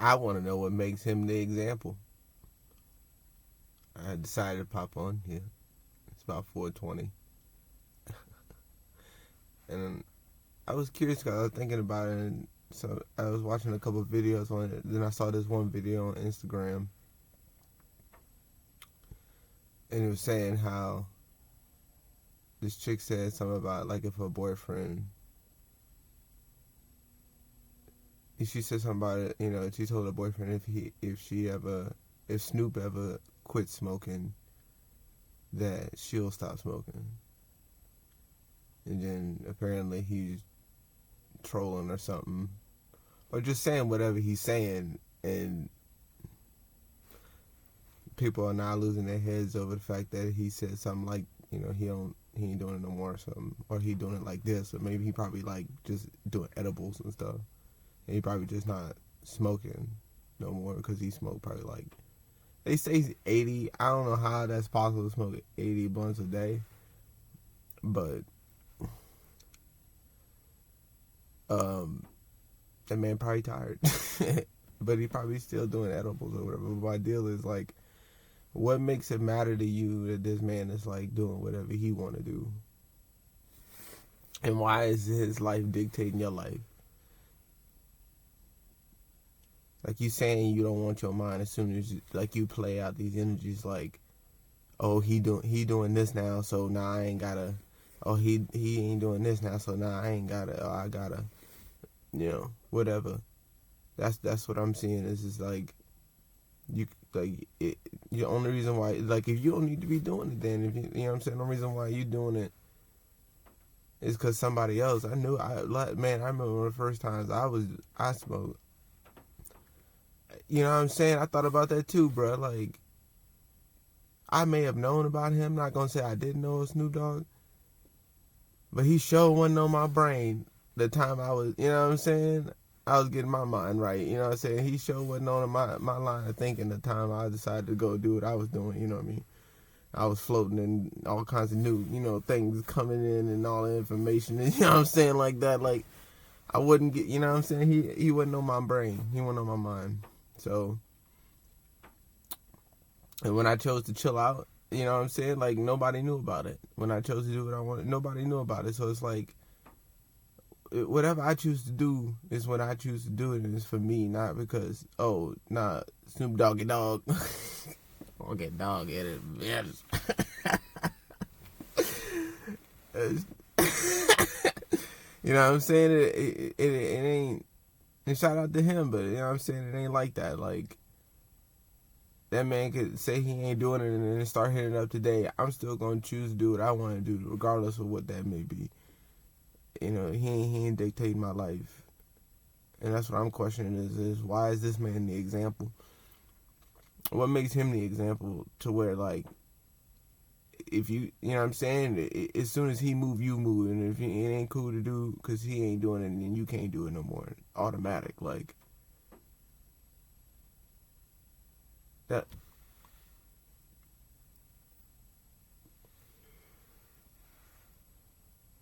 I want to know what makes him the example. I decided to pop on here. It's about 4:20, and I was curious because I was thinking about it. And so I was watching a couple of videos on it. Then I saw this one video on Instagram, and it was saying how this chick said something about like if her boyfriend. She said something about it. She told her boyfriend if Snoop ever quit smoking, that she'll stop smoking. And then apparently he's trolling or something, or just saying whatever he's saying, and people are now losing their heads over the fact that he said something like, he ain't doing it no more or something, or he doing it like this, or maybe he probably like just doing edibles and stuff, and he probably just not smoking no more because he smoked probably like, they say 80. I don't know how that's possible to smoke 80 blunts a day, but that man probably tired. But he probably still doing edibles or whatever. But my deal is like, what makes it matter to you that this man is like doing whatever he want to do? And why is his life dictating your life? Like, you saying you don't want your mind as soon as you play out these energies like, oh, he doing this now, so now I ain't gotta. Oh, he ain't doing this now, so now I ain't gotta. Oh, I gotta. Whatever. That's what I'm seeing. Is just like, the only reason why, like, if you don't need to be doing it, then, if you know what I'm saying, the reason why you doing it is because somebody else. I remember one of the first times I smoked. You know what I'm saying? I thought about that too, bro. Like, I may have known about him. Not gonna say I didn't know Snoop Dogg, but he sure wasn't on my brain the time I was. You know what I'm saying? I was getting my mind right. You know what I'm saying? He sure wasn't on my line of thinking the time I decided to go do what I was doing. You know what I mean? I was floating in all kinds of new, things coming in and all the information. And, you know what I'm saying? Like that. Like, I wouldn't get. You know what I'm saying? He wasn't on my brain. He wasn't on my mind. So. And when I chose to chill out, you know what I'm saying? Like, nobody knew about it. When I chose to do what I wanted, nobody knew about it. So it's like, whatever I choose to do is what I choose to do, and it's for me, not because, oh, nah, Snoop Doggy Dog. I'll get dog at it. Yes. You know what I'm saying? It ain't, and shout out to him, but you know what I'm saying? It ain't like that. Like, that man could say he ain't doing it and then start hitting it up today. I'm still going to choose to do what I want to do, regardless of what that may be. He ain't dictating my life. And that's what I'm questioning is why is this man the example? What makes him the example to where, like, if you know what I'm saying? As soon as he move, you move. And if it ain't cool to do because he ain't doing it, then you can't do it no more. Automatic, like. That.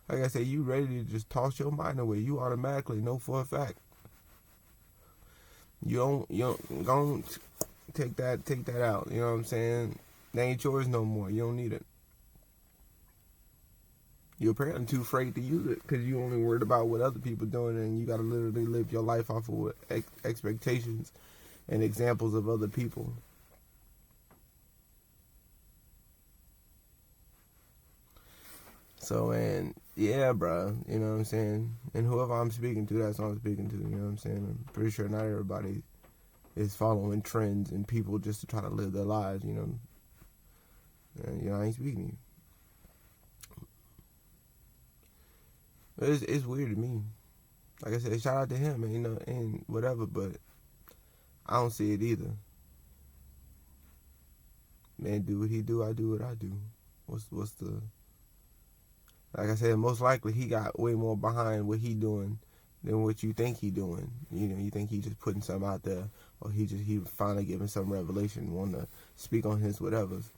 Like I said, you ready to just toss your mind away. You automatically know for a fact. You don't take that out. You know what I'm saying? That ain't yours no more. You don't need it. You're apparently too afraid to use it because you only worried about what other people doing, and you got to literally live your life off of expectations and examples of other people. So, and yeah, bro, you know what I'm saying? And whoever I'm speaking to, that's what I'm speaking to, you know what I'm saying? I'm pretty sure not everybody is following trends and people just to try to live their lives, you know? And, I ain't speaking to you. But it's weird to me. Like I said, shout out to him, and whatever, but I don't see it either. Man, do what he do, I do what I do. What's the... Like I said, most likely he got way more behind what he doing than what you think he doing. You think he just putting something out there, or he finally giving some revelation, want to speak on his whatevers.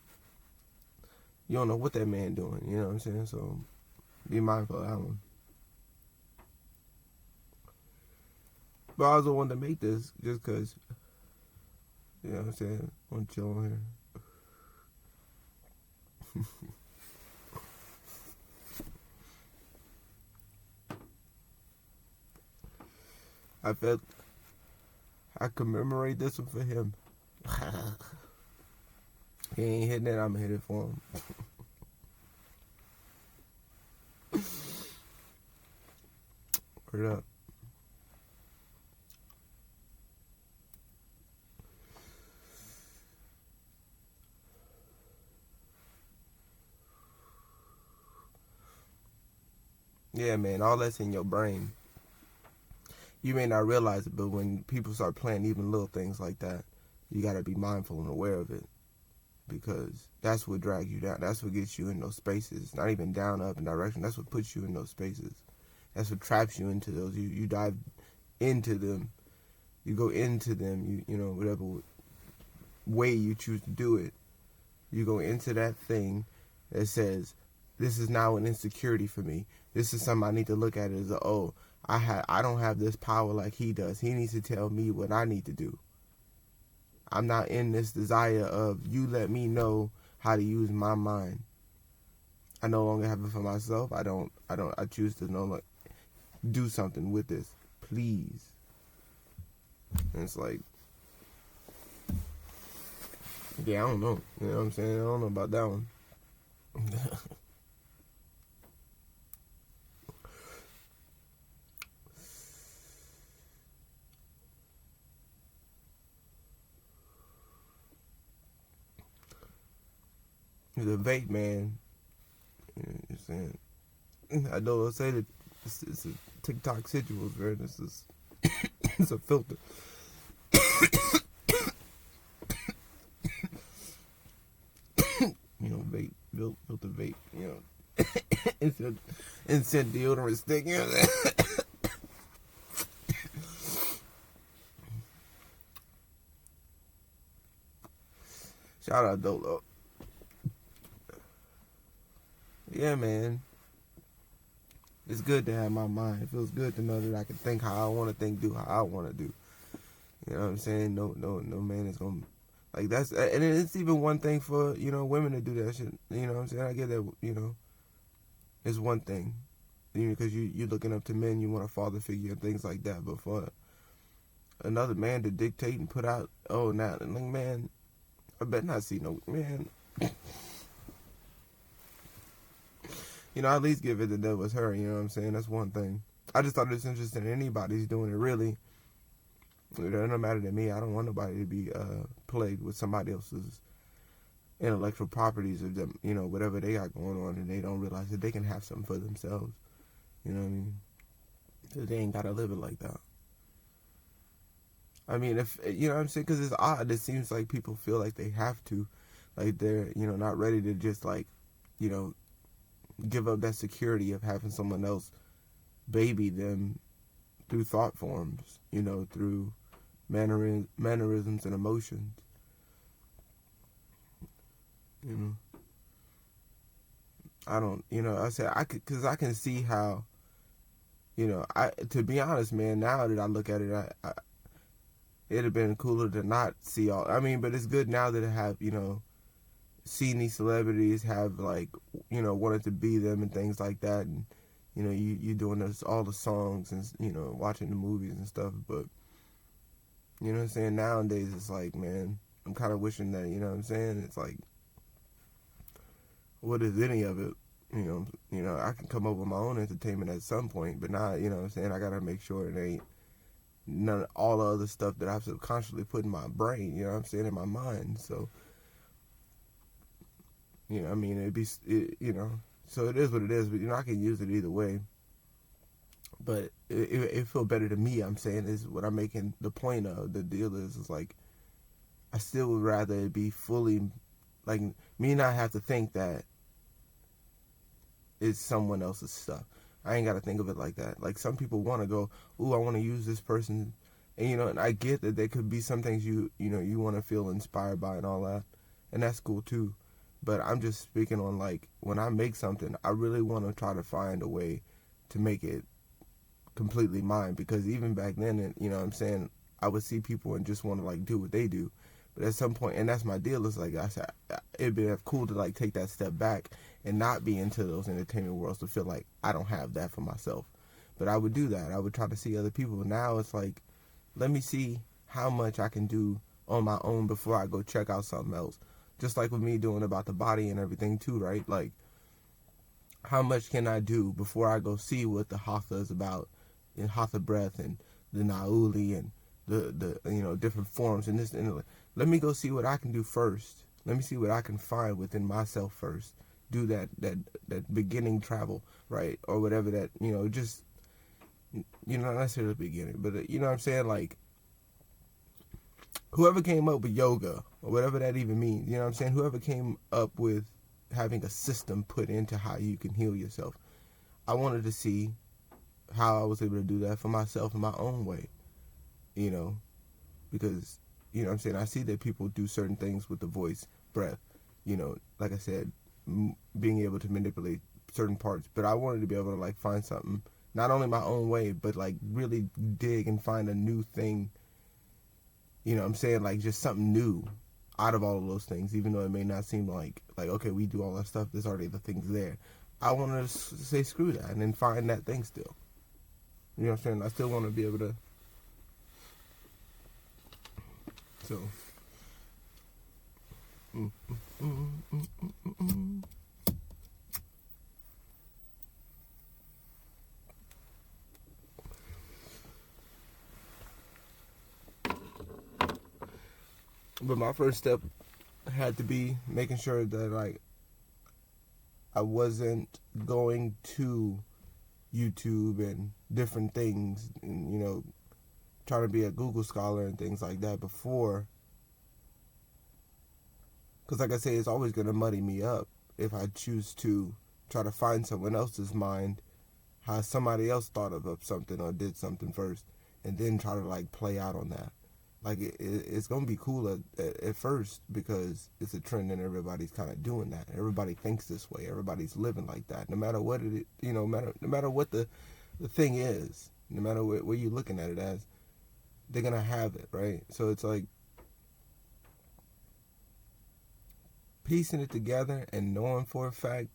You don't know what that man doing. You know what I'm saying? So be mindful of that one. But I also wanted to make this just because, you know what I'm saying? I want to chill on here. I felt I commemorate this one for him. He ain't hitting it, I'm gonna hit it for him. Word up. Yeah, man, all that's in your brain. You may not realize it, but when people start playing even little things like that, you gotta be mindful and aware of it. Because that's what drags you down. That's what gets you in those spaces. Not even down, up, and direction. That's what puts you in those spaces. That's what traps you into those. You dive into them. You go into them. You know, whatever way you choose to do it. You go into that thing that says, this is now an insecurity for me. This is something I need to look at as I don't have this power like he does. He needs to tell me what I need to do. I'm not in this desire of you let me know how to use my mind. I no longer have it for myself. I choose to no longer do something with this. Please. And it's like, yeah, I don't know. You know what I'm saying? I don't know about that one. The vape, man. You know what I'm saying? I know I'll say that it's a TikTok situation, man. This is it's a filter. You know, vape, filter vape, you know. Instant deodorant stick, you know what I'm saying? Shout out Dolo. Yeah, man. It's good to have my mind. It feels good to know that I can think how I want to think, do how I want to do. You know what I'm saying? No man is gonna like that's, and it's even one thing for women to do that shit. You know what I'm saying? I get that. It's one thing, because you're looking up to men, you want a father figure and things like that. But for another man to dictate and put out, now, like, man, I bet not see no man. At least give it that was her, you know what I'm saying? That's one thing. I just thought it's interesting anybody's doing it, really. It doesn't matter to me. I don't want nobody to be plagued with somebody else's intellectual properties or them, whatever they got going on, and they don't realize that they can have something for themselves. You know what I mean? Because they ain't got to live it like that. I mean, if, you know what I'm saying? Because it's odd. It seems like people feel like they have to. Like they're, not ready to just, like, give up that security of having someone else baby them through thought forms, through mannerisms and emotions. I don't, I said because I can see how, to be honest, man, now that I look at it, it'd have been cooler to not see all, but it's good now that I have, seen these celebrities have, like, wanted to be them and things like that, and you doing all the songs and watching the movies and stuff. But you know what I'm saying, nowadays it's like, man, I'm kind of wishing that, you know what I'm saying, it's like, what is any of it? I can come up with my own entertainment at some point, but not, you know what I'm saying, I gotta make sure it ain't none of all the other stuff that I've subconsciously put in my brain, you know what I'm saying, in my mind. So it'd be, so it is what it is, but, I can use it either way. But it feel better to me, I'm saying, is what I'm making the point of. The deal is like, I still would rather it be fully, like, me not have to think that it's someone else's stuff. I ain't got to think of it like that. Like, some people want to go, ooh, I want to use this person. And, and I get that there could be some things you want to feel inspired by and all that. And that's cool, too. But I'm just speaking on, like, when I make something, I really want to try to find a way to make it completely mine, because even back then, you know what I'm saying, I would see people and just want to like do what they do. But at some point, and that's my deal, is like I said, it'd be cool to like take that step back and not be into those entertainment worlds, to feel like I don't have that for myself. But I would do that. I would try to see other people. Now it's like, let me see how much I can do on my own before I go check out something else. Just like with me doing about the body and everything too, right? Like, how much can I do before I go see what the Hatha is about, in Hatha breath and the Nauli and the different forms and this and let me go see what I can do first. Let me see what I can find within myself first. Do that beginning travel, right? Or whatever that, just, not necessarily the beginning, but you know what I'm saying? Like, whoever came up with yoga, or whatever that even means, you know what I'm saying? Whoever came up with having a system put into how you can heal yourself, I wanted to see how I was able to do that for myself in my own way, because, you know what I'm saying, I see that people do certain things with the voice, breath, like I said, being able to manipulate certain parts, but I wanted to be able to like find something, not only my own way, but like really dig and find a new thing, you know what I'm saying, like just something new out of all of those things, even though it may not seem like okay, we do all that stuff, there's already the things there. I want to say screw that and then find that thing still. You know what I'm saying? I still want to be able to. So. But my first step had to be making sure that like I wasn't going to YouTube and different things, and trying to be a Google scholar and things like that before, because like I say, it's always going to muddy me up if I choose to try to find someone else's mind, how somebody else thought of something or did something first, and then try to like play out on that. Like it's gonna be cool at first, because it's a trend and everybody's kind of doing that. Everybody thinks this way. Everybody's living like that. No matter what it, no matter what the thing is, no matter where you're looking at it as, they're gonna have it, right? So it's like piecing it together and knowing for a fact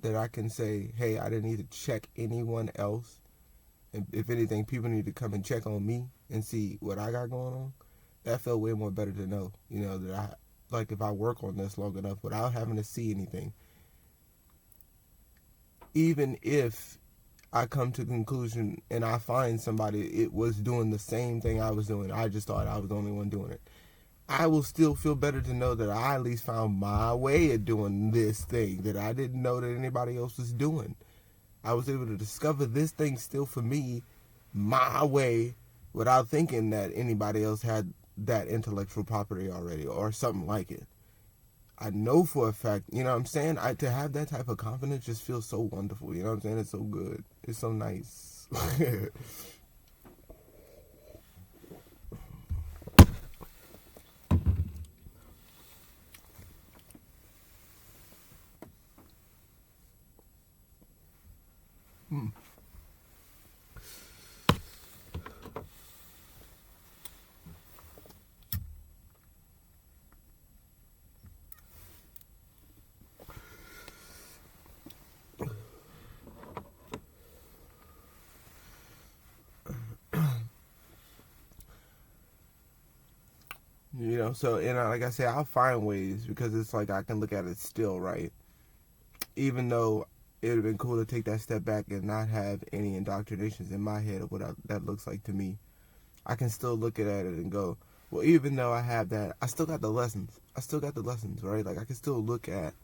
that I can say, hey, I didn't need to check anyone else. And if anything, people need to come and check on me and see what I got going on. That felt way more better to know, that I, like, if I work on this long enough without having to see anything, even if I come to the conclusion and I find somebody it was doing the same thing I was doing, I just thought I was the only one doing it, I will still feel better to know that I at least found my way of doing this thing that I didn't know that anybody else was doing. I was able to discover this thing still for me, my way, without thinking that anybody else had that intellectual property already or something like it. I know for a fact, you know what I'm saying? To have that type of confidence just feels so wonderful, you know what I'm saying? It's so good. It's so nice. So, like I said, I'll find ways, because it's like I can look at it still, right? Even though it would have been cool to take that step back and not have any indoctrinations in my head of what that looks like to me, I can still look at it and go, well, even though I have that, I still got the lessons. Right? Like, I can still look at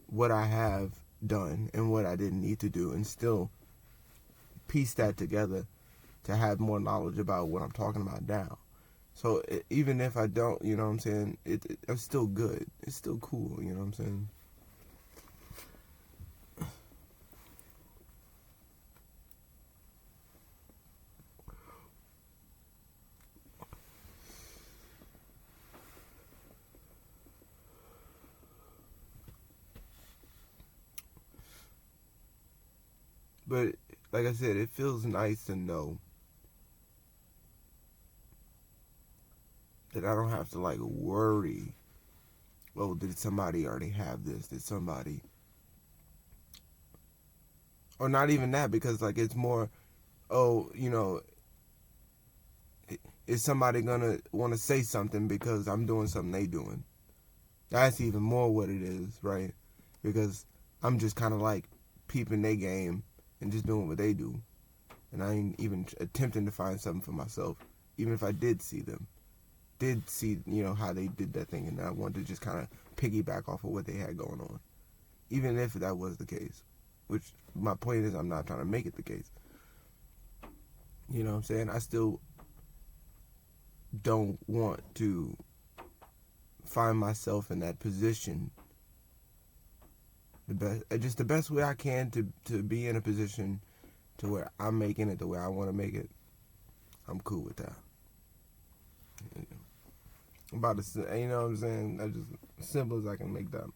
what I have done and what I didn't need to do and still piece that together to have more knowledge about what I'm talking about now. So even if I don't, you know what I'm saying, it's still good. It's still cool, you know what I'm saying? But like I said, it feels nice to know that I don't have to like worry. Oh, did somebody already have this? Did somebody, or not even that, because like it's more, oh, is somebody gonna want to say something because I'm doing something they doing? That's even more what it is, right? Because I'm just kind of like peeping their game and just doing what they do, and I ain't even attempting to find something for myself, even if I did see how they did that thing, and I wanted to just kind of piggyback off of what they had going on, even if that was the case. Which my point is, I'm not trying to make it the case. You know what I'm saying? I still don't want to find myself in that position. The best way I can to be in a position to where I'm making it the way I want to make it. I'm cool with that. About to, you know what I'm saying? That's just as simple as I can make that.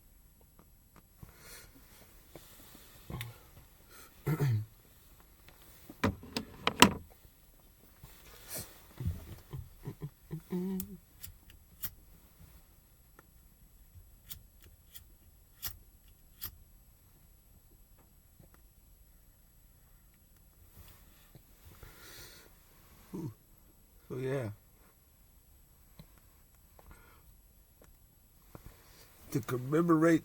So yeah, to commemorate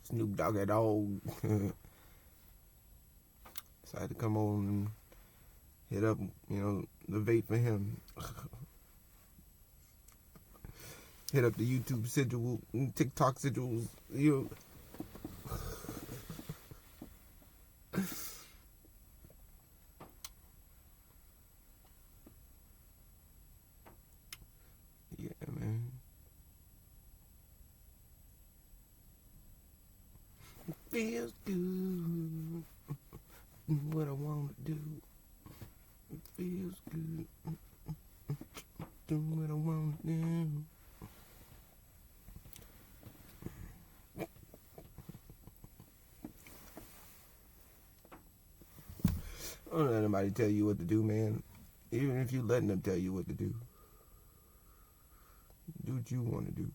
Snoop Dogg at all, decided to come on and hit up, the vape for him. Hit up the YouTube sigil, TikTok sigils, Yeah, man. It feels good. What I want to do. It feels good. Do what I want to do. I don't let anybody tell you what to do, man. Even if you letting them tell you what to do. Do what you want to do.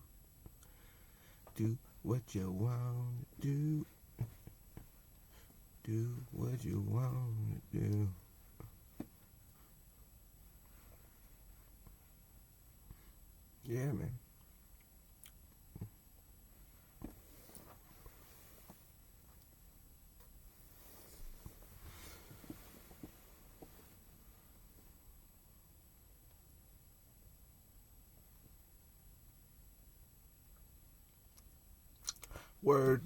Do what you want to do. Do what you want to do. Yeah, man. Word.